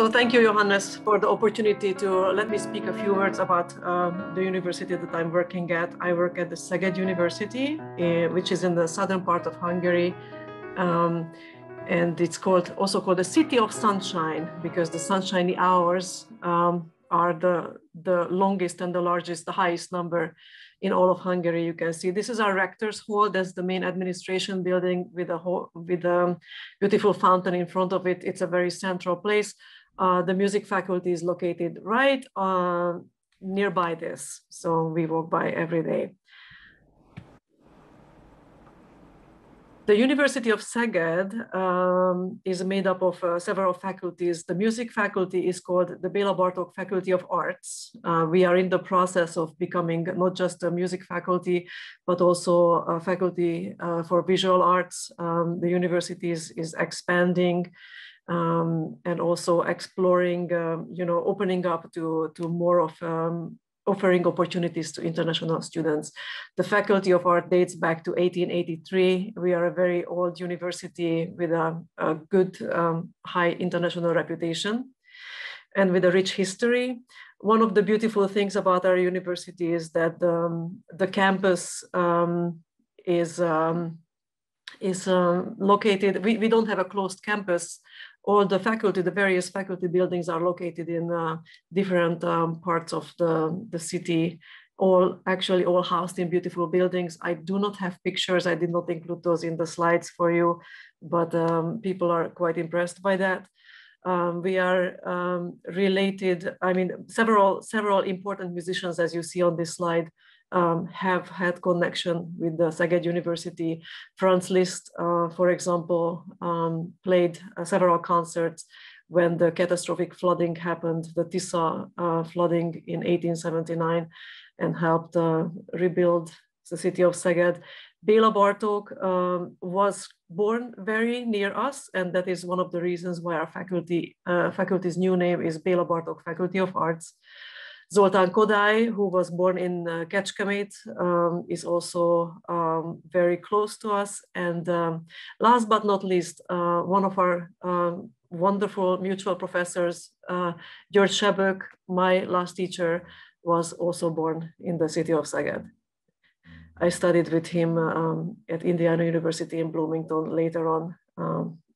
So thank you, Johannes, for the opportunity to let me speak a few words about the university that I'm working at. I work at the Szeged University, which is in the southern part of Hungary. And it's also called the City of Sunshine, because the sunshiny hours are the longest and the largest, the highest number in all of Hungary. You can see this is our rector's hall. That's the main administration building with a beautiful fountain in front of it. It's a very central place. The music faculty is located right nearby this, so we walk by every day. The University of Szeged is made up of several faculties. The music faculty is called the Béla Bartók Faculty of Arts. We are in the process of becoming not just a music faculty, but also a faculty for visual arts. The university is expanding and also exploring, opening up to more of offering opportunities to international students. The Faculty of Art dates back to 1883. We are a very old university with a good, high international reputation and with a rich history. One of the beautiful things about our university is that the campus is located, we don't have a closed campus. All the faculty, the various faculty buildings are located in different parts of the city, all housed in beautiful buildings. I do not have pictures. I did not include those in the slides for you, but people are quite impressed by that. We are related, several important musicians, as you see on this slide, have had connection with the Szeged University. Franz Liszt, for example, played several concerts when the catastrophic flooding happened, the Tisza flooding in 1879, and helped rebuild the city of Szeged. Béla Bartók was born very near us, and that is one of the reasons why our faculty's new name is Béla Bartók Faculty of Arts. Szokody, who was born in Kecskemét, is also very close to us. And last but not least, one of our wonderful mutual professors, György Sebők, my last teacher, was also born in the city of Szeged. I studied with him at Indiana University in Bloomington later on.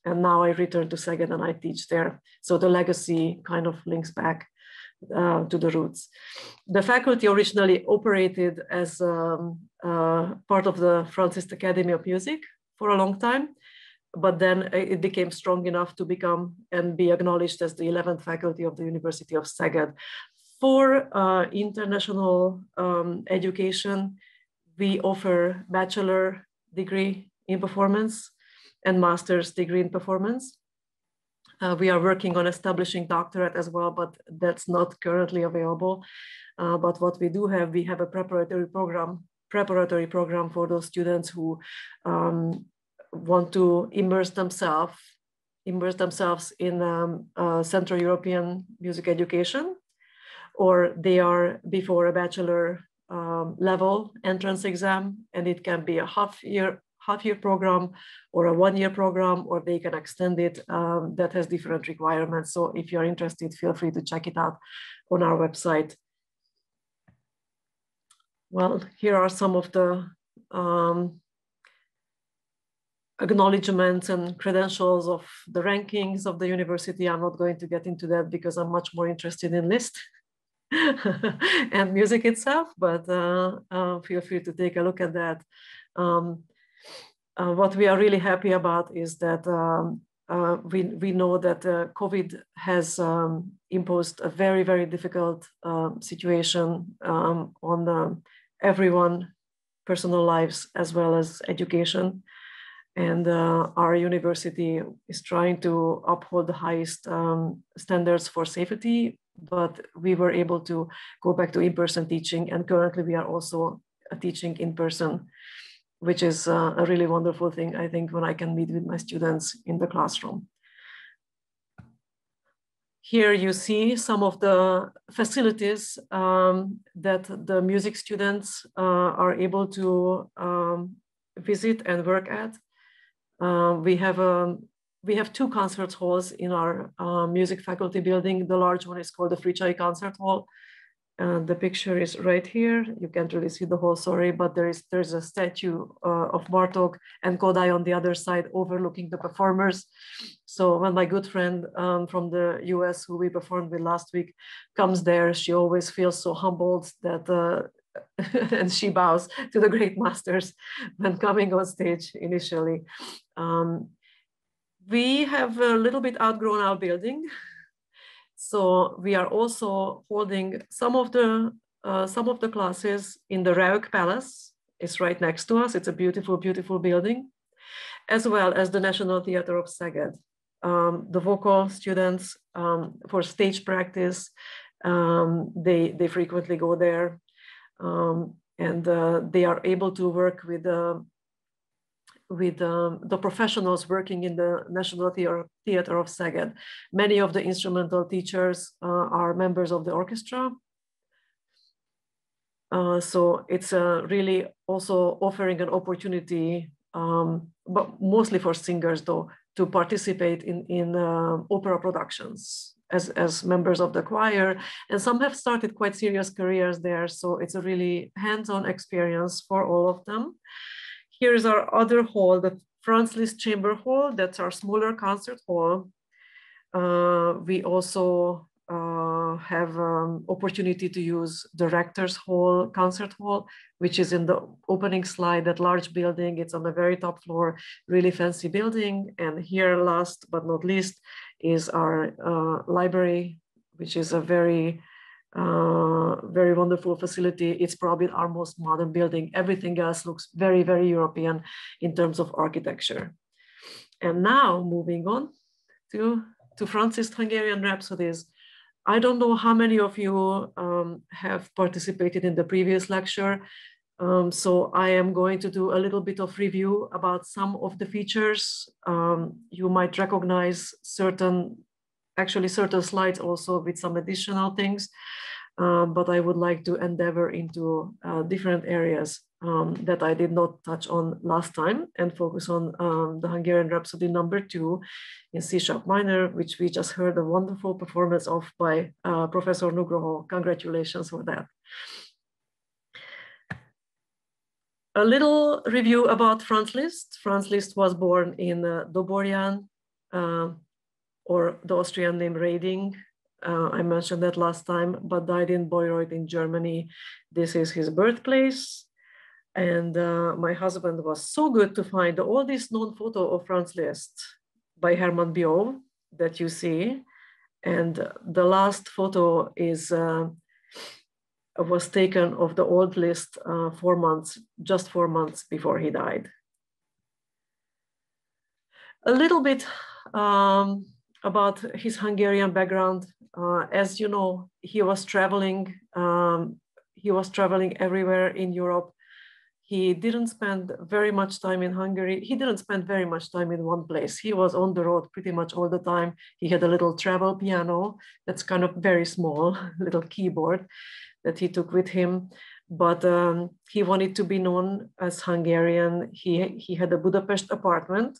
And now I returned to Szeged and I teach there. So the legacy kind of links back to the roots. The faculty originally operated as part of the Franz Liszt Academy of Music for a long time, but then it became strong enough to become and be acknowledged as the 11th faculty of the University of Szeged. For international education, we offer bachelor degree in performance and master's degree in performance. We are working on establishing doctorate as well, but that's not currently available. But what we do have, we have a preparatory program for those students who want to immerse themselves in Central European music education, or they are before a bachelor level entrance exam, and it can be a half-year program or a one-year program, or they can extend it. That has different requirements. So if you're interested, feel free to check it out on our website. Well, here are some of the acknowledgements and credentials of the rankings of the university. I'm not going to get into that because I'm much more interested in Liszt and music itself, but feel free to take a look at that. What we are really happy about is that we know that COVID has imposed a very, very difficult situation on everyone's personal lives as well as education. And our university is trying to uphold the highest standards for safety, but we were able to go back to in-person teaching. And currently we are also teaching in person, which is a really wonderful thing, I think, when I can meet with my students in the classroom. Here you see some of the facilities that the music students are able to visit and work at. We have a we have two concert halls in our music faculty building. The large one is called the Fricsay Concert Hall. The picture is right here. You can't really see the whole, sorry, but there's a statue of Bartók and Kodály on the other side overlooking the performers. So when my good friend from the US who we performed with last week comes there, she always feels so humbled that and she bows to the great masters when coming on stage initially. We have a little bit outgrown our building. So we are also holding some of the classes in the Rauk Palace. It's right next to us. It's a beautiful, beautiful building, as well as the National Theatre of Szeged. The vocal students for stage practice, they frequently go there, and they are able to work with the professionals working in the National Theatre of Szeged. Many of the instrumental teachers are members of the orchestra. So it's really also offering an opportunity, but mostly for singers though, to participate in opera productions as members of the choir. And some have started quite serious careers there. So it's a really hands-on experience for all of them. Here's our other hall, the Franz Liszt Chamber Hall. That's our smaller concert hall. We also have opportunity to use the Rector's Hall concert hall, which is in the opening slide, that large building. It's on the very top floor, really fancy building. And here, last but not least, is our library, which is a very wonderful facility. It's probably our most modern building. Everything else looks very, very European in terms of architecture. And now moving on to Franz's Hungarian Rhapsodies. I don't know how many of you have participated in the previous lecture. So I am going to do a little bit of review about some of the features. You might recognize certain slides also with some additional things, but I would like to endeavor into different areas that I did not touch on last time and focus on the Hungarian Rhapsody No.2 in C# minor, which we just heard a wonderful performance of by Professor Nugroho. Congratulations for that. A little review about Franz Liszt. Franz Liszt was born in Doborjan, or the Austrian name Reding. I mentioned that last time, but died in Bayreuth in Germany. This is his birthplace. And my husband was so good to find the oldest known photo of Franz Liszt by Hermann Biot that you see. And the last photo was taken of the old Liszt just 4 months before he died. A little bit about his Hungarian background. As you know, he was traveling everywhere in Europe. He didn't spend very much time in Hungary. He didn't spend very much time in one place. He was on the road pretty much all the time. He had a little travel piano that's kind of very small, little keyboard that he took with him. But he wanted to be known as Hungarian. He had a Budapest apartment.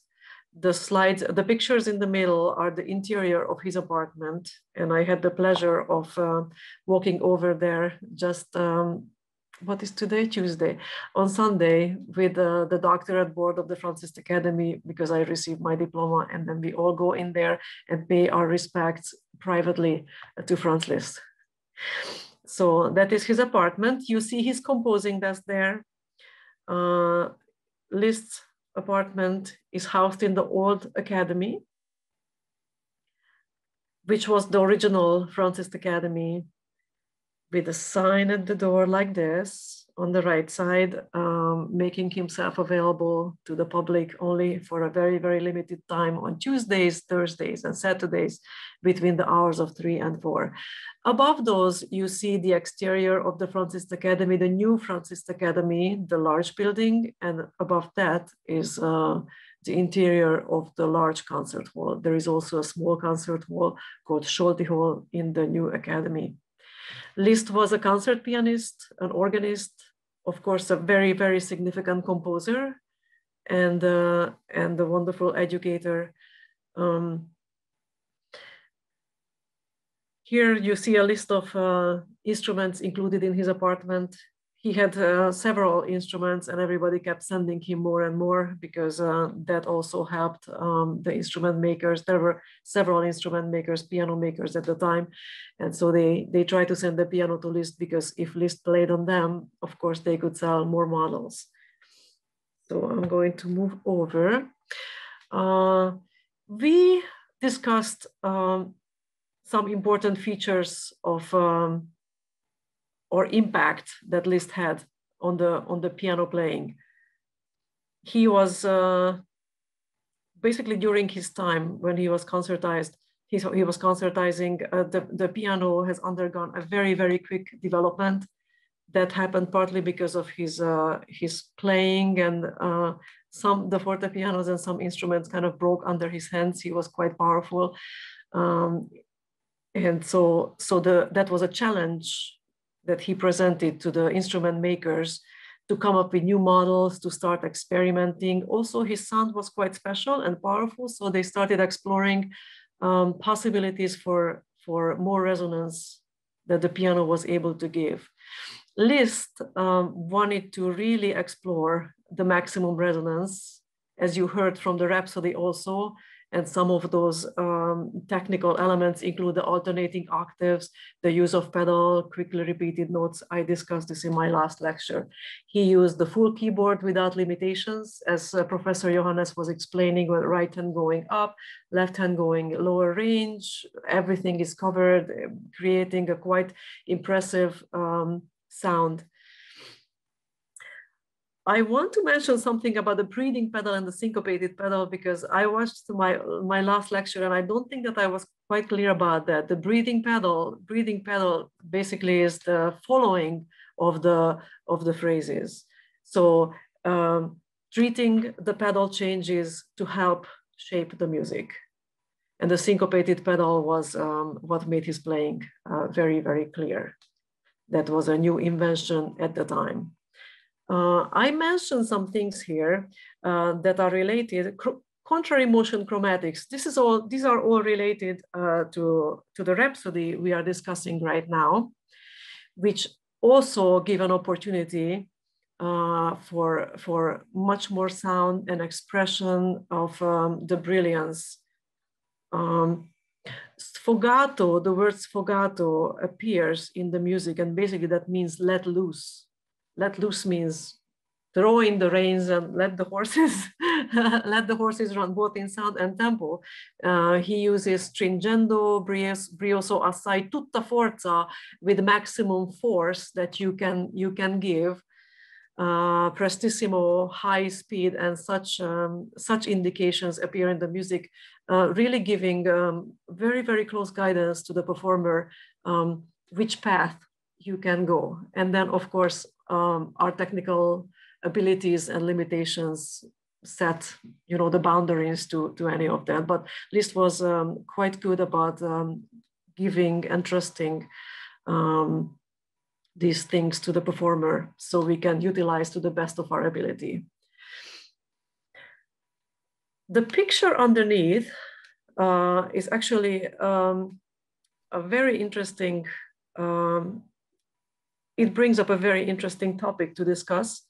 The pictures in the middle are the interior of his apartment. And I had the pleasure of walking over there just, what is today? Tuesday, on Sunday, with the doctorate board of the Franz Liszt Academy, because I received my diploma, and then we all go in there and pay our respects privately to Franz Liszt. So that is his apartment. You see his composing desk there. Liszt's apartment is housed in the old academy, which was the original Franz Liszt Academy, with a sign at the door like this on the right side, making himself available to the public only for a very, very limited time on Tuesdays, Thursdays, and Saturdays between the hours of 3 and 4. Above those, you see the exterior of the Franz Liszt Academy, the new Franz Liszt Academy, the large building, and above that is the interior of the large concert hall. There is also a small concert hall called Szokody Hall in the new academy. Liszt was a concert pianist, an organist, of course, a very, very significant composer, and a wonderful educator. Here you see a list of instruments included in his apartment. He had several instruments and everybody kept sending him more and more because that also helped the instrument makers. There were several instrument makers, piano makers at the time. And so they tried to send the piano to Liszt because if Liszt played on them, of course, they could sell more models. So I'm going to move over. We discussed some important features of or impact that Liszt had on the piano playing. He was basically during his time when he was concertizing, the piano has undergone a very, very quick development that happened partly because of his playing, and the fortepianos and some instruments kind of broke under his hands. He was quite powerful. And so that was a challenge that he presented to the instrument makers to come up with new models, to start experimenting. Also, his sound was quite special and powerful, so they started exploring possibilities for more resonance that the piano was able to give. Liszt wanted to really explore the maximum resonance, as you heard from the Rhapsody also, and some of those technical elements include the alternating octaves, the use of pedal, quickly repeated notes. I discussed this in my last lecture. He used the full keyboard without limitations, as Professor Johannes was explaining, with right hand going up, left hand going lower range. Everything is covered, creating a quite impressive sound. I want to mention something about the breathing pedal and the syncopated pedal, because I watched my last lecture and I don't think that I was quite clear about that. The breathing pedal basically is the following of the phrases. So treating the pedal changes to help shape the music. And the syncopated pedal was what made his playing very, very clear. That was a new invention at the time. I mentioned some things here that are related. Contrary motion chromatics. These are all related to the Rhapsody we are discussing right now, which also give an opportunity for much more sound and expression of the brilliance. Sfogato, the word sfogato appears in the music, and basically that means let loose. Let loose means throw in the reins and let the horses run both in sound and tempo. He uses stringendo, brioso assai, tutta forza, with maximum force that you can give. Prestissimo, high speed, and such indications appear in the music, really giving very, very close guidance to the performer which path you can go. And then, of course, our technical abilities and limitations set, the boundaries to any of that. But Liszt was quite good about giving and trusting these things to the performer so we can utilize to the best of our ability. The picture underneath is actually a very interesting, it brings up a very interesting topic to discuss.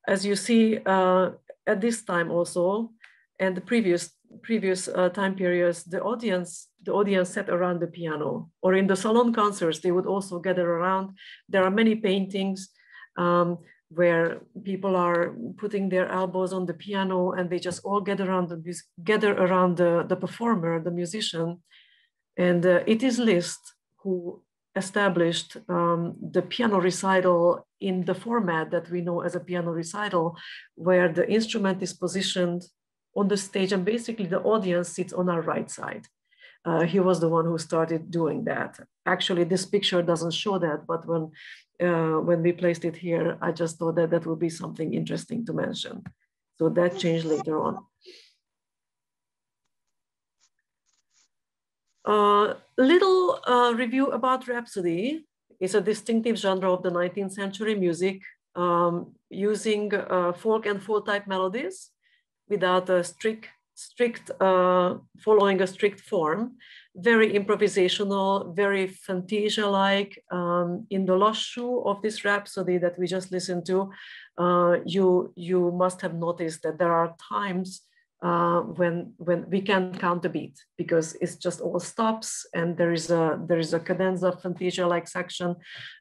As you see, at this time also, and the previous time periods, the audience sat around the piano, or in the salon concerts, they would also gather around. There are many paintings where people are putting their elbows on the piano and they just all gather around the performer, the musician. And it is Liszt who established the piano recital in the format that we know as a piano recital, where the instrument is positioned on the stage and basically the audience sits on our right side. He was the one who started doing that. Actually, this picture doesn't show that, but when we placed it here, I just thought that that would be something interesting to mention. So that changed later on. Little review about Rhapsody. It's a distinctive genre of the 19th century music, using folk and folk type melodies without a strict strict, following a strict form, very improvisational, very Fantasia-like. In the last shoe of this rhapsody that we just listened to, you must have noticed that there are times when we can't count the beat because it's just all stops, and there is a cadenza Fantasia-like section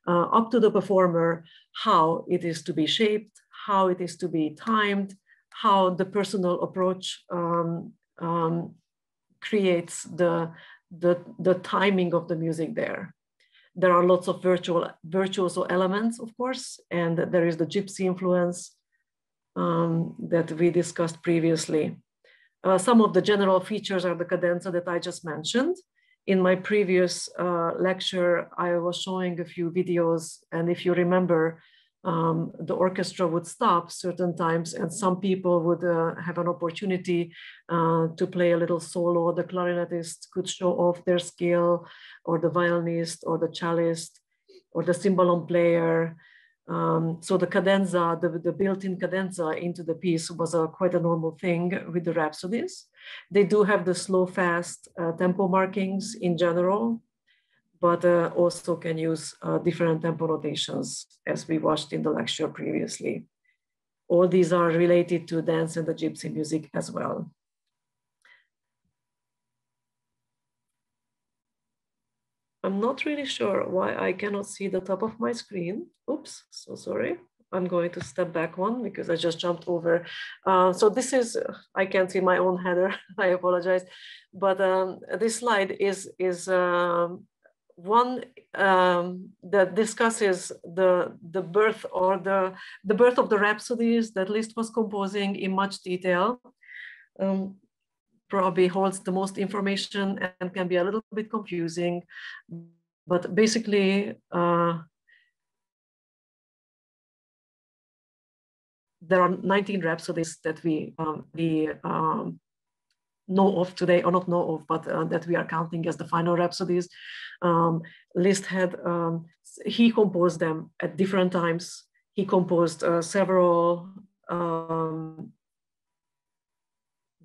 up to the performer, how it is to be shaped, how it is to be timed, how the personal approach creates the timing of the music there. There are lots of virtuoso elements, of course, and there is the gypsy influence that we discussed previously. Some of the general features are the cadenza that I just mentioned. In my previous lecture, I was showing a few videos, and if you remember, the orchestra would stop certain times and some people would have an opportunity to play a little solo. The clarinetist could show off their skill, or the violinist, or the cellist, or the cymbalum player. So the cadenza, the built-in cadenza into the piece was quite a normal thing with the rhapsodies. They do have the slow, fast tempo markings in general, but also can use different tempo notations, as we watched in the lecture previously. All these are related to dance and the gypsy music as well. I'm not really sure why I cannot see the top of my screen. Oops, so sorry. I'm going to step back one because I just jumped over. So this is, I can't see my own header, I apologize. But this slide is one that discusses the birth, or the birth of the rhapsodies that Liszt was composing in much detail. Probably holds the most information and can be a little bit confusing, but basically there are 19 rhapsodies that we know of today, or not know of, but that we are counting as the final rhapsodies. Liszt had, he composed them at different times. He composed several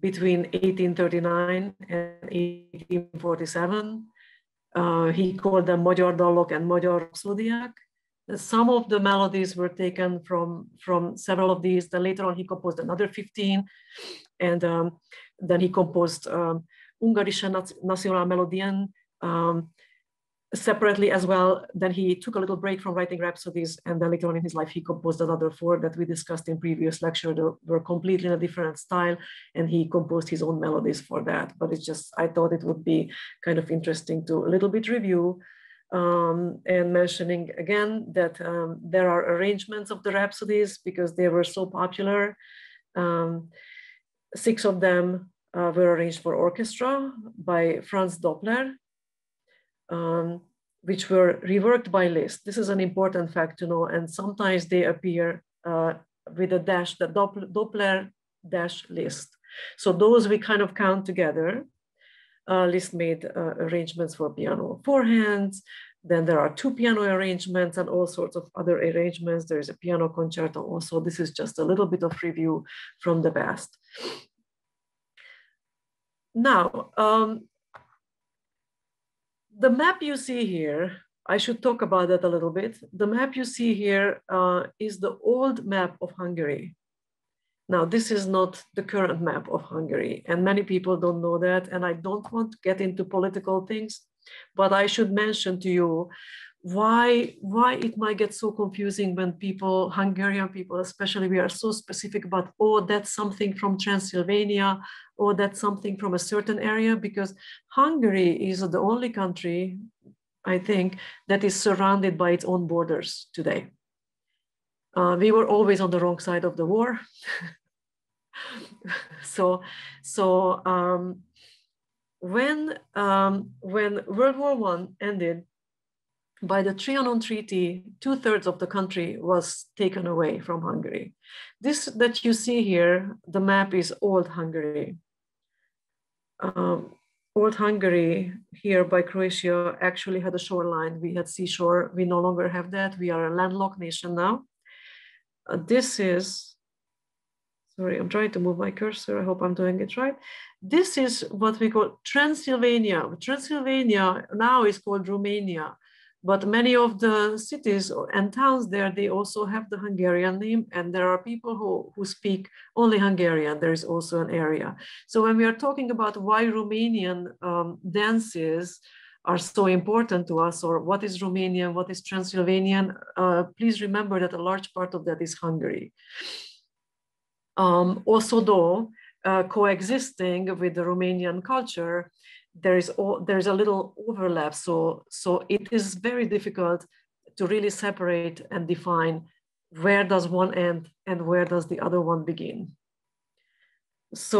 between 1839 and 1847. He called them Magyar Dallok and Magyar Rhapsodiák. Some of the melodies were taken from several of these. Then later on, he composed another 15. And then he composed Ungarische Nationalmelodien separately as well. Then he took a little break from writing rhapsodies, and then later on in his life, he composed another 4 that we discussed in previous lecture. They were completely in a different style, and he composed his own melodies for that. But it's just, I thought it would be kind of interesting to a little bit review, and mentioning again that there are arrangements of the rhapsodies because they were so popular. 6 of them were arranged for orchestra by Franz Doppler, which were reworked by Liszt. This is an important fact to know, and sometimes they appear with a dash, the Doppler dash Liszt. So those we kind of count together. Liszt made arrangements for piano 4 hands. Then there are 2 piano arrangements and all sorts of other arrangements. There is a piano concerto also. This is just a little bit of review from the past. Now, the map you see here, I should talk about that a little bit. The map you see here is the old map of Hungary. Now, this is not the current map of Hungary, and many people don't know that, and I don't want to get into political things, but I should mention to you why it might get so confusing when people, Hungarian people especially, we are so specific about, oh, that's something from Transylvania, or that's something from a certain area, because Hungary is the only country, I think, that is surrounded by its own borders today. We were always on the wrong side of the war. When World War I ended, by the Trianon Treaty, 2/3 of the country was taken away from Hungary. This that you see here, the map is Old Hungary. Old Hungary here by Croatia actually had a shoreline. We had seashore. We no longer have that. We are a landlocked nation now. This is, sorry, I'm trying to move my cursor. I hope I'm doing it right. This is what we call Transylvania. Transylvania now is called Romania, but many of the cities and towns there, they also have the Hungarian name, and there are people who speak only Hungarian. There is also an area. So when we are talking about why Romanian dances are so important to us, or what is Romanian, what is Transylvanian, please remember that a large part of that is Hungary. Also, though, coexisting with the Romanian culture, there's a little overlap. So it is very difficult to really separate and define where does one end and where does the other one begin. So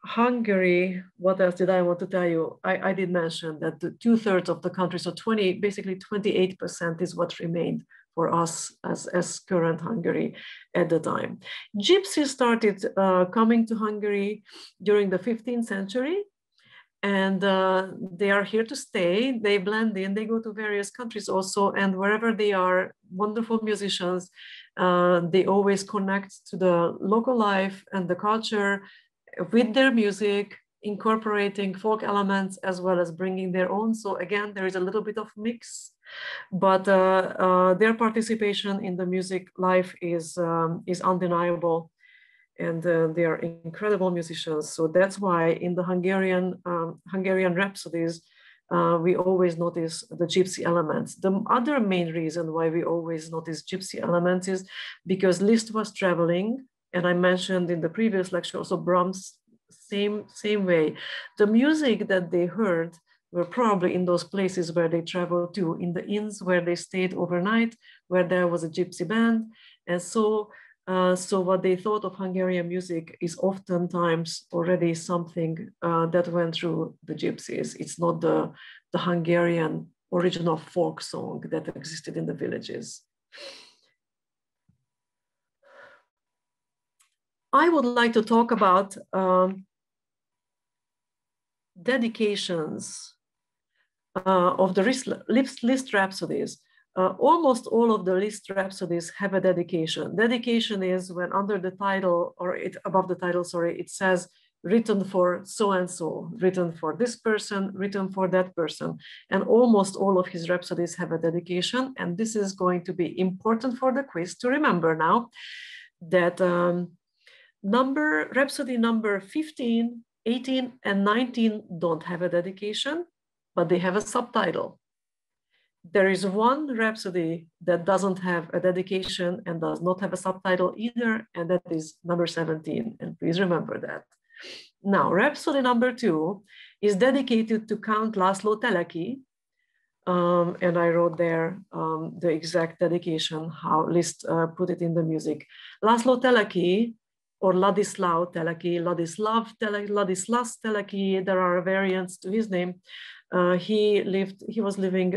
Hungary, what else did I want to tell you? I did mention that the 2/3 of the country, so basically 28% is what remained for us as current Hungary at the time. Gypsies started coming to Hungary during the 15th century, and they are here to stay. They blend in, they go to various countries also, and wherever they are, wonderful musicians, they always connect to the local life and the culture with their music, incorporating folk elements as well as bringing their own. So again, there is a little bit of mix, but their participation in the music life is undeniable, and they are incredible musicians. So that's why in the Hungarian Rhapsodies, we always notice the gypsy elements. The other main reason why we always notice gypsy elements is because Liszt was traveling, and I mentioned in the previous lecture also Brahms, same way. The music that they heard were probably in those places where they traveled to, in the inns where they stayed overnight, where there was a gypsy band. And so what they thought of Hungarian music is oftentimes already something that went through the gypsies. It's not the Hungarian original folk song that existed in the villages. I would like to talk about dedications of the Liszt Rhapsodies. Almost all of the Liszt Rhapsodies have a dedication. Dedication is when under the title, or above the title, sorry, it says written for so-and-so, written for this person, written for that person. And almost all of his rhapsodies have a dedication. And this is going to be important for the quiz to remember now, that Rhapsody number 15, 18, and 19 don't have a dedication, but they have a subtitle. There is one Rhapsody that doesn't have a dedication and does not have a subtitle either, and that is number 17, and please remember that. Now, Rhapsody number 2 is dedicated to Count László Teleki, and I wrote there the exact dedication, how Liszt put it in the music. László Teleki, or Ladislav Teleki, Ladislas Teleki, there are variants to his name. He was living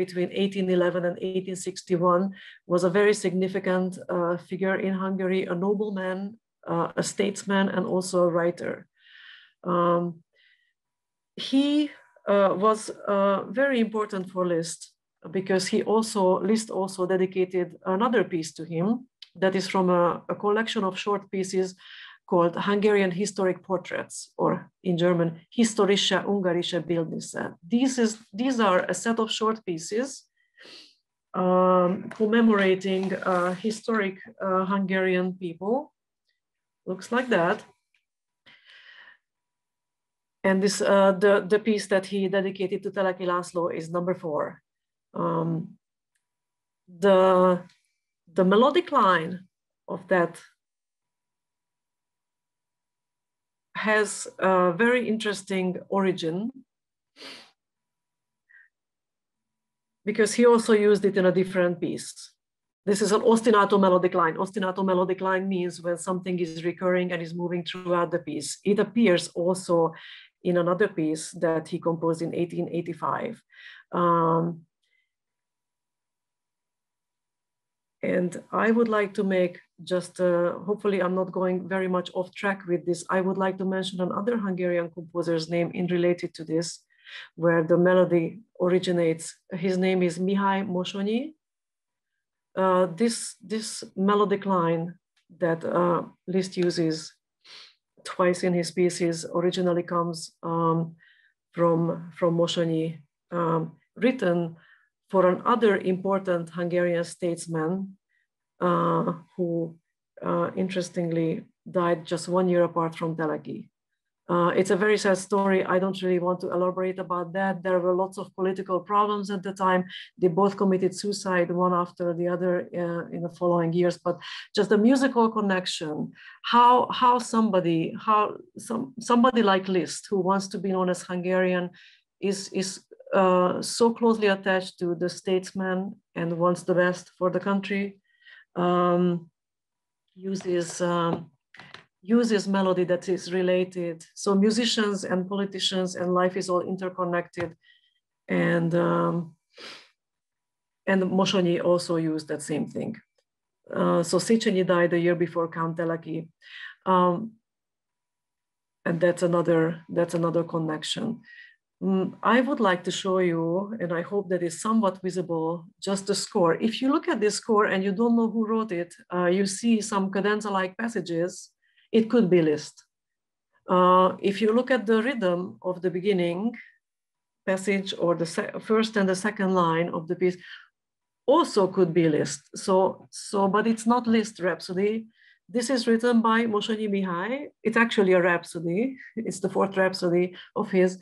between 1811 and 1861, was a very significant figure in Hungary, a nobleman, a statesman, and also a writer. He was very important for Liszt because Liszt also dedicated another piece to him that is from a collection of short pieces called Hungarian Historic Portraits, or in German, Historische Ungarische Bildnisse. These are a set of short pieces commemorating historic Hungarian people. Looks like that. And this the piece that he dedicated to Teleki László is number 4. The melodic line of that has a very interesting origin because he also used it in a different piece. This is an ostinato melodic line. Ostinato melodic line means when something is recurring and is moving throughout the piece. It appears also in another piece that he composed in 1885. And I would like to make just, hopefully I'm not going very much off track with this. I would like to mention another Hungarian composer's name in related to this, where the melody originates. His name is Mihály Mosonyi. This melodic line that Liszt uses twice in his pieces originally comes from Mosonyi, written for another important Hungarian statesman who interestingly died just 1 year apart from Teleki. It's a very sad story. I don't really want to elaborate about that. There were lots of political problems at the time. They both committed suicide, one after the other in the following years. But just the musical connection, how somebody like Liszt, who wants to be known as Hungarian, is so closely attached to the statesman and wants the best for the country, uses melody that is related. So musicians and politicians and life is all interconnected. And Mosonyi also used that same thing. So Széchenyi died a year before Count Teleki. And that's another connection. I would like to show you, and I hope that is somewhat visible, just the score. If you look at this score and you don't know who wrote it, you see some cadenza-like passages. It could be Liszt. If you look at the rhythm of the beginning passage or the first and the second line of the piece, also could be Liszt. But it's not Liszt Rhapsody. This is written by Mosonyi Mihály. It's actually a rhapsody. It's the fourth rhapsody of his.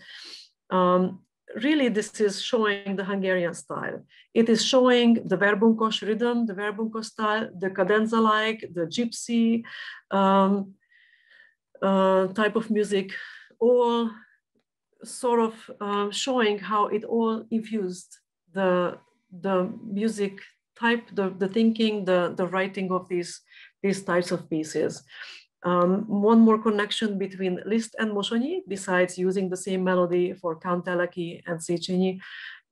Really, this is showing the Hungarian style. It is showing the verbunkos rhythm, the verbunkos style, the cadenza-like, the gypsy type of music, all sort of showing how it all infused the music type, the thinking, the writing of these types of pieces. One more connection between Liszt and Mosonyi, besides using the same melody for Count Teleki and Széchenyi,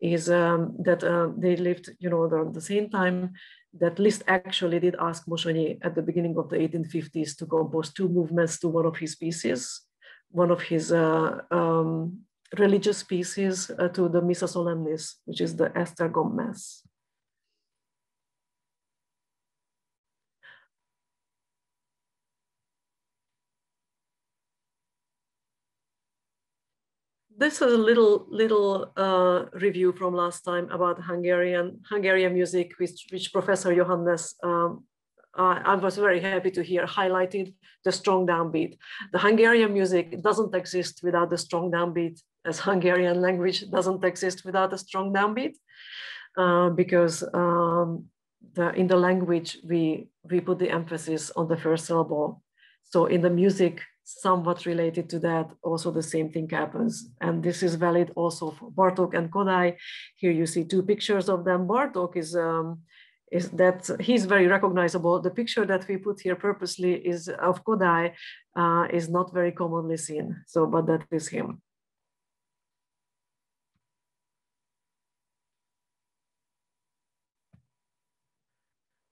is that they lived, the same time. That Liszt actually did ask Mosonyi at the beginning of the 1850s to compose 2 movements to one of his pieces, one of his religious pieces to the Missa Solemnis, which is the Esztergom Mass. This is a little review from last time about Hungarian music, which Professor Johannes, I was very happy to hear, highlighted the strong downbeat. The Hungarian music doesn't exist without the strong downbeat, as Hungarian language doesn't exist without a strong downbeat, because in the language, we put the emphasis on the first syllable. So in the music, somewhat related to that, also the same thing happens. And this is valid also for Bartók and Kodály. Here you see 2 pictures of them. Bartók he's very recognizable. The picture that we put here purposely is of Kodály, is not very commonly seen. So, but that is him.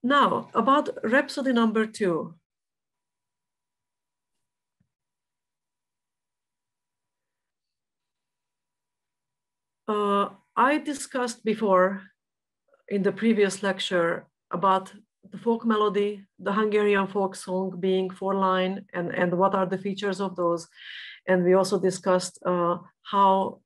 Now, about Rhapsody number 2. I discussed before in the previous lecture about the folk melody, the Hungarian folk song being 4-line, and what are the features of those. And we also discussed how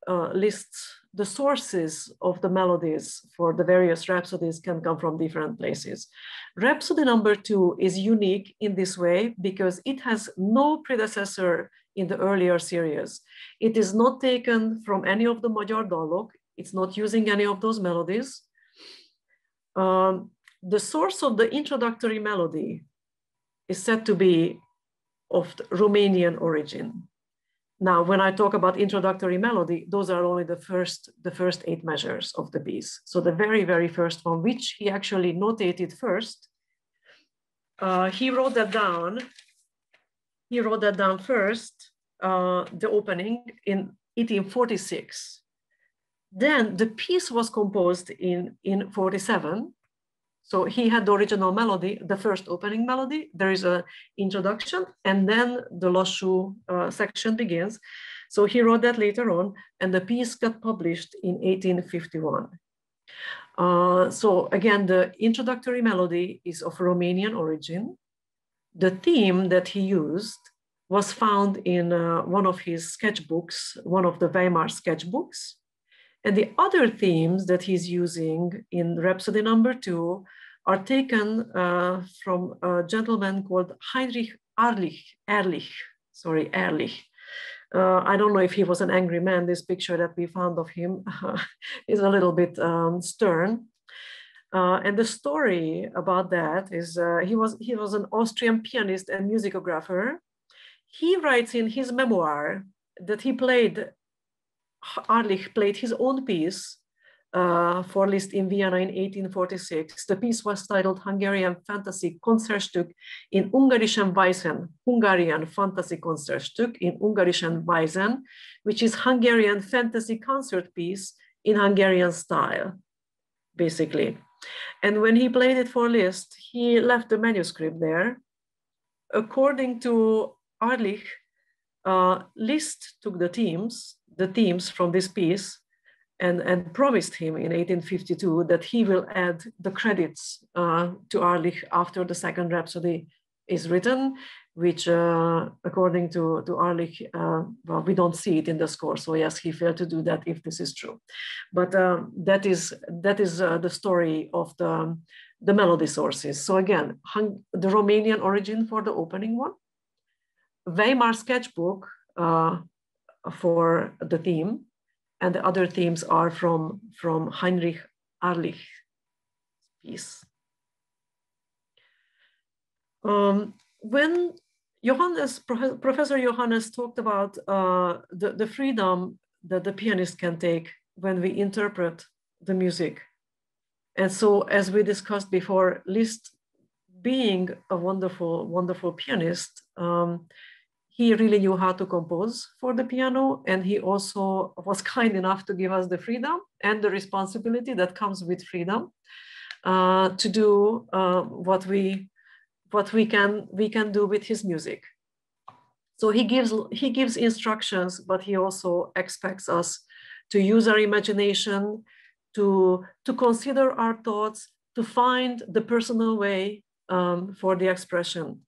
the sources of the melodies for the various rhapsodies can come from different places. Rhapsody number 2 is unique in this way because it has no predecessor in the earlier series. It is not taken from any of the Magyar Dallok. It's not using any of those melodies. The source of the introductory melody is said to be of Romanian origin. Now, when I talk about introductory melody, those are only the first 8 measures of the piece. So the very, very first one, which he actually notated first, he wrote that down. He wrote that down first, the opening in 1846. Then the piece was composed in 47. So he had the original melody, the first opening melody. There is an introduction, and then the Lassú section begins. So he wrote that later on, and the piece got published in 1851. So again, the introductory melody is of Romanian origin. The theme that he used was found in one of his sketchbooks, one of the Weimar sketchbooks. And the other themes that he's using in Rhapsody No.2 are taken from a gentleman called Heinrich Ehrlich. I don't know if he was an angry man. This picture that we found of him is a little bit stern. And the story about that is he was an Austrian pianist and musicographer. He writes in his memoir that Ehrlich played his own piece for Liszt in Vienna in 1846. The piece was titled Hungarian Fantasy Konzertstück in Ungarischen Weisen, Hungarian Fantasy Konzertstück in Ungarischen Weisen, which is Hungarian fantasy concert piece in Hungarian style, basically. And when he played it for Liszt, he left the manuscript there. According to Ehrlich, Liszt took the themes from this piece and promised him in 1852 that he will add the credits to Ehrlich after the second Rhapsody is written, which according to Ehrlich, well, we don't see it in the score. So yes, he failed to do that if this is true. But that is the story of the melody sources. So again, the Romanian origin for the opening one, Weimar sketchbook for the theme, and the other themes are from Heinrich Ehrlich's piece. When Professor Johannes talked about the freedom that the pianist can take when we interpret the music. And so, as we discussed before, Liszt being a wonderful, wonderful pianist, he really knew how to compose for the piano, and he also was kind enough to give us the freedom and the responsibility that comes with freedom to do what we can do with his music. So he gives instructions, but he also expects us to use our imagination, to consider our thoughts, to find the personal way for the expression.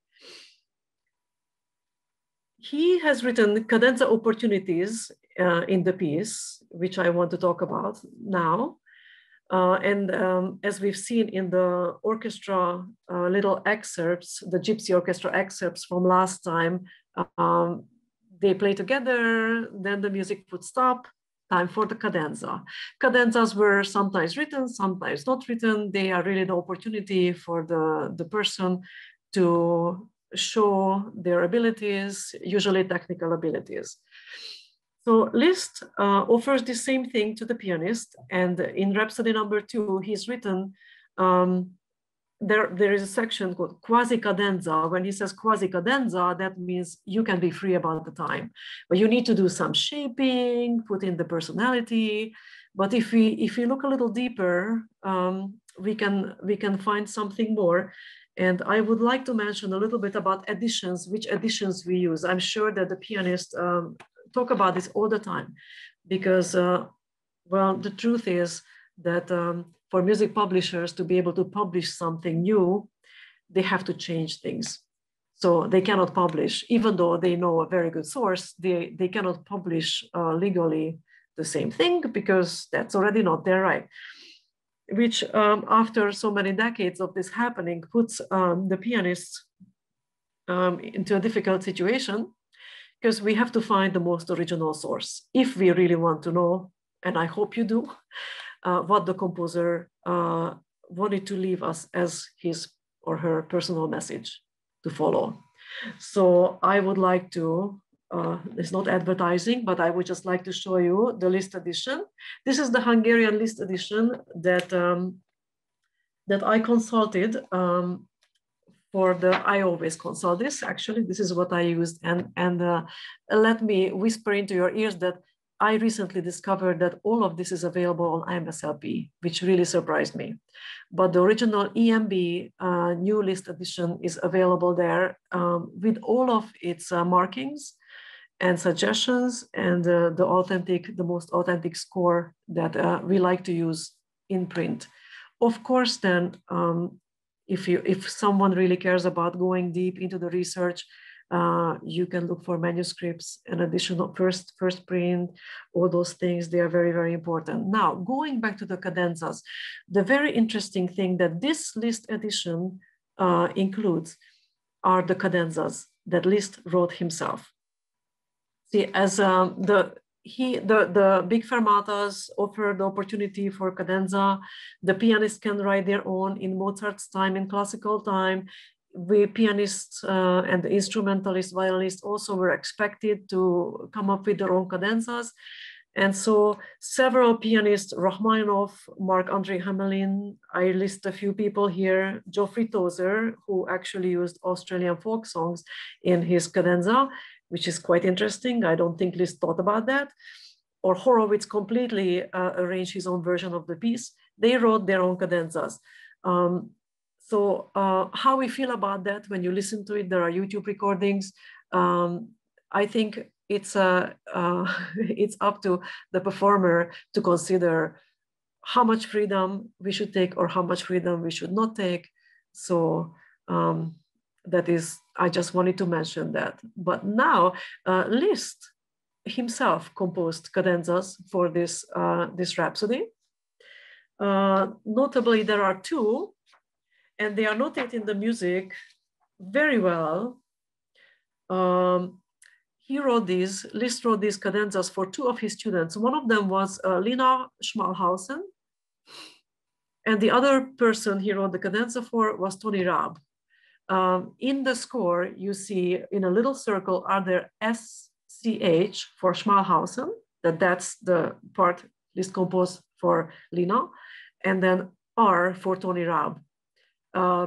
He has written cadenza opportunities in the piece, which I want to talk about now. As we've seen in the orchestra little excerpts, the Gypsy Orchestra excerpts from last time, they play together, then the music would stop, time for the cadenza. Cadenzas were sometimes written, sometimes not written. They are really the opportunity for the person to show their abilities, usually technical abilities. So Liszt offers the same thing to the pianist, and in Rhapsody No.2, he's written, there is a section called quasi-cadenza. When he says quasi-cadenza, that means you can be free about the time, but you need to do some shaping, put in the personality. But if we look a little deeper, we can find something more. And I would like to mention a little bit about additions, which additions we use. I'm sure that the pianists talk about this all the time, because, well, the truth is that for music publishers to be able to publish something new, they have to change things. So they cannot publish, even though they know a very good source, they cannot publish legally the same thing, because that's already not their right. Which after so many decades of this happening puts the pianists into a difficult situation, because we have to find the most original source if we really want to know, and I hope you do, what the composer wanted to leave us as his or her personal message to follow. So I would like to, it's not advertising, but I would just like to show you the Liszt edition. This is the Hungarian Liszt edition that I consulted I always consult this, actually. This is what I used, and let me whisper into your ears that I recently discovered that all of this is available on IMSLP, which really surprised me. But the original EMB new Liszt edition is available there with all of its markings and suggestions, and the most authentic score that we like to use in print. Of course, then if someone really cares about going deep into the research, you can look for manuscripts and additional first print, all those things. They are very, very important. Now, going back to the cadenzas, the very interesting thing that this Liszt edition includes are the cadenzas that Liszt wrote himself. See, as the big fermatas offer the opportunity for cadenza. The pianists can write their own in Mozart's time, in classical time. We pianists and the instrumentalists, violinists also were expected to come up with their own cadenzas. And so several pianists, Rachmaninoff, Marc-André Hamelin, I list a few people here, Geoffrey Tozer, who actually used Australian folk songs in his cadenza, which is quite interesting. I don't think Liszt thought about that. Or Horowitz completely arranged his own version of the piece. They wrote their own cadenzas. So how we feel about that when you listen to it, there are YouTube recordings. I think it's up to the performer to consider how much freedom we should take or how much freedom we should not take. So that is, I just wanted to mention that. But now Liszt himself composed cadenzas for this, this Rhapsody. Notably, there are two, and they are noted in the music very well. Liszt wrote these cadenzas for two of his students. One of them was Lina Schmalhausen, and the other person he wrote the cadenza for was Tony Raab. In the score, you see in a little circle are there SCH for Schmalhausen, that's the part Liszt composed for Lina, and then R for Tony Raab.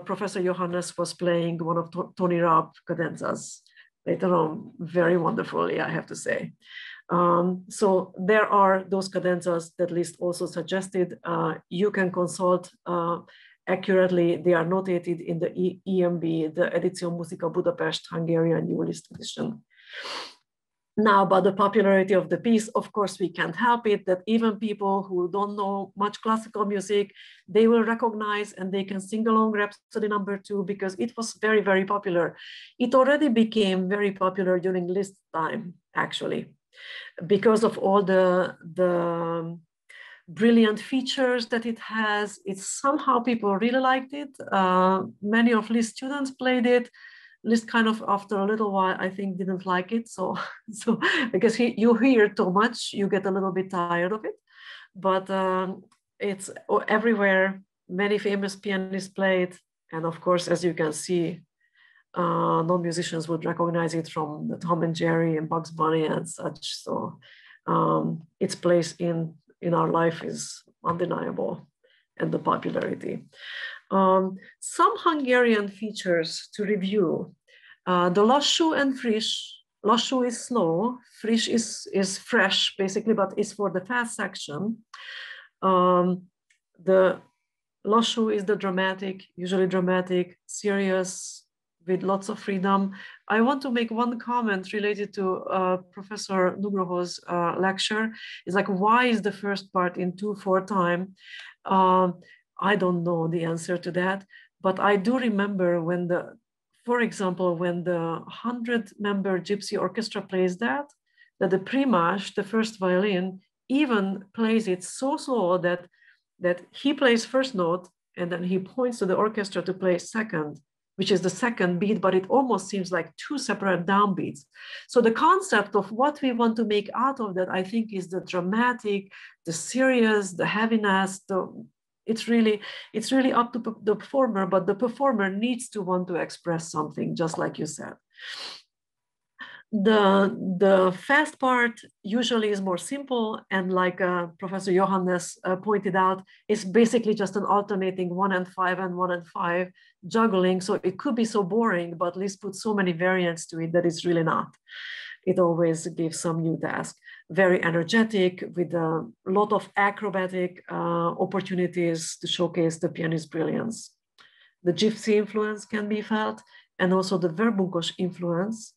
Professor Johannes was playing one of Tony Raab cadenzas later on, very wonderfully, I have to say. So there are those cadenzas that Liszt also suggested. You can consult accurately. They are notated in the EMB, the Edition Musica Budapest Hungarian New Liszt edition. Now, about the popularity of the piece, of course, we can't help it that even people who don't know much classical music, they will recognize and they can sing along Rhapsody No. 2 because it was very, very popular. It already became very popular during Liszt's time, actually, because of all the brilliant features that it has. It's somehow people really liked it. Many of Liszt's students played it. Liszt kind of, after a little while, I think, didn't like it. So I guess you hear too much, you get a little bit tired of it. But it's everywhere. Many famous pianists play it. And of course, as you can see, non-musicians would recognize it from the Tom and Jerry and Bugs Bunny and such. So its place in our life is undeniable, and the popularity. Some Hungarian features to review. The lassú and friss. Lassú is slow, friss is fresh, basically, but it's for the fast section. The lassú is the dramatic, usually dramatic, serious, with lots of freedom. I want to make one comment related to Professor Nugroho's lecture. It's like, why is the first part in 2/4 time? I don't know the answer to that, but I do remember when for example, when the 100-member Gypsy Orchestra plays that the Primas, the first violin, even plays it so slow that he plays first note and then he points to the orchestra to play second, which is the second beat, but it almost seems like two separate downbeats. So the concept of what we want to make out of that, I think, is the dramatic, the serious, the heaviness, it's really up to the performer, but the performer needs to want to express something, just like you said. The fast part usually is more simple, and like Professor Johannes pointed out, it's basically just an alternating 1 and 5 and 1 and 5 juggling. So it could be so boring, but Liszt put so many variants to it that it's really not. It always gives some new task. Very energetic, with a lot of acrobatic opportunities to showcase the pianist's brilliance. The gypsy influence can be felt, and also the verbunkos influence.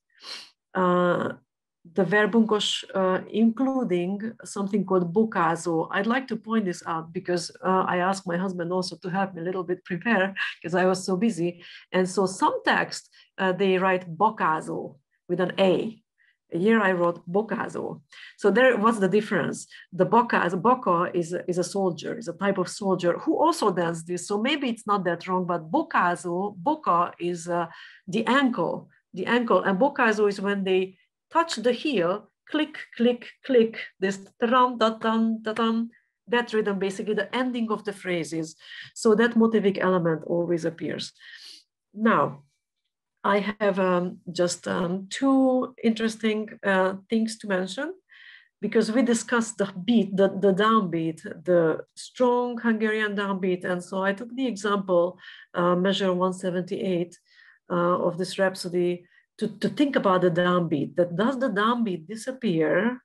the verbunkos, including something called bokazo. I'd like to point this out because I asked my husband also to help me a little bit prepare because I was so busy. And so some text, they write bokazo with an A. Here I wrote bokazo. So what's the difference? The boko is a soldier, is a type of soldier who also does this. So maybe it's not that wrong, but boko is the ankle, and bokazo is when they touch the heel, click, click, click, this ta-dum, ta-dum, ta-dum, that rhythm, basically the ending of the phrases. So that motivic element always appears. Now, I have just two interesting things to mention, because we discussed the beat, the downbeat, the strong Hungarian downbeat. And so I took the example, measure 178 of this Rhapsody, to think about the downbeat. That does the downbeat disappear?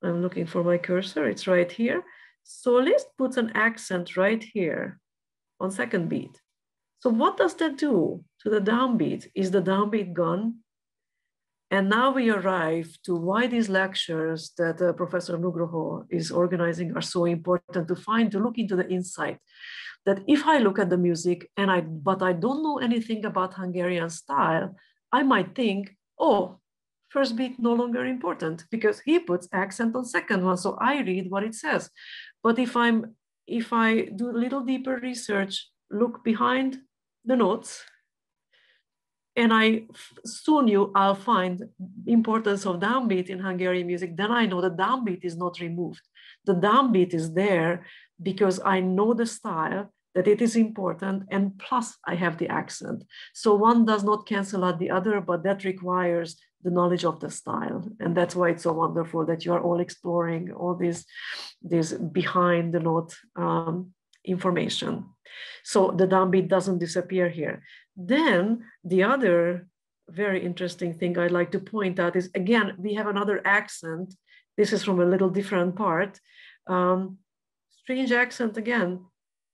I'm looking for my cursor, it's right here. So Liszt puts an accent right here on second beat. So what does that do to the downbeat? Is the downbeat gone? And now we arrive to why these lectures that Professor Nugroho is organizing are so important to look into the insight. That if I look at the music but I don't know anything about Hungarian style, I might think, oh, first beat no longer important because he puts accent on second one. So I read what it says. But if I do a little deeper research, look behind the notes, and I'll find importance of downbeat in Hungarian music, then I know the downbeat is not removed. The downbeat is there because I know the style, that it is important, and plus I have the accent. So one does not cancel out the other, but that requires the knowledge of the style. And that's why it's so wonderful that you are all exploring all this behind the note information. So the downbeat doesn't disappear here. Then the other very interesting thing I'd like to point out is, again, we have another accent. This is from a little different part. Strange accent again.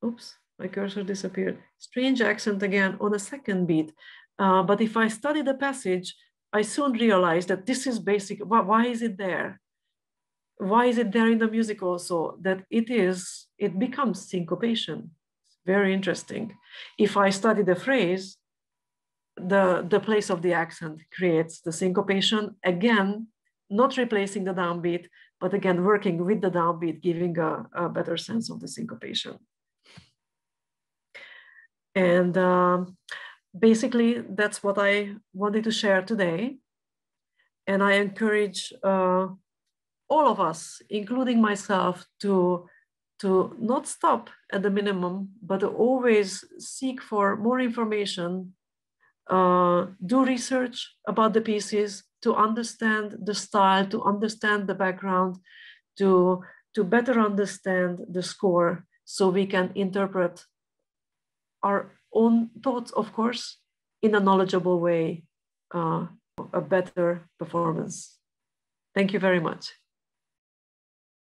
Oops, my cursor disappeared. Strange accent again on a second beat. But if I study the passage, I soon realized that this is basic. Why is it there? Why is it there in the music also? That it becomes syncopation. It's very interesting. If I study the phrase, the place of the accent creates the syncopation. Again, not replacing the downbeat, but again, working with the downbeat, giving a better sense of the syncopation. And basically, that's what I wanted to share today. And I encourage all of us, including myself, to not stop at the minimum, but to always seek for more information, do research about the pieces, to understand the style, to understand the background, to better understand the score, so we can interpret our own thoughts, of course, in a knowledgeable way, a better performance. Thank you very much.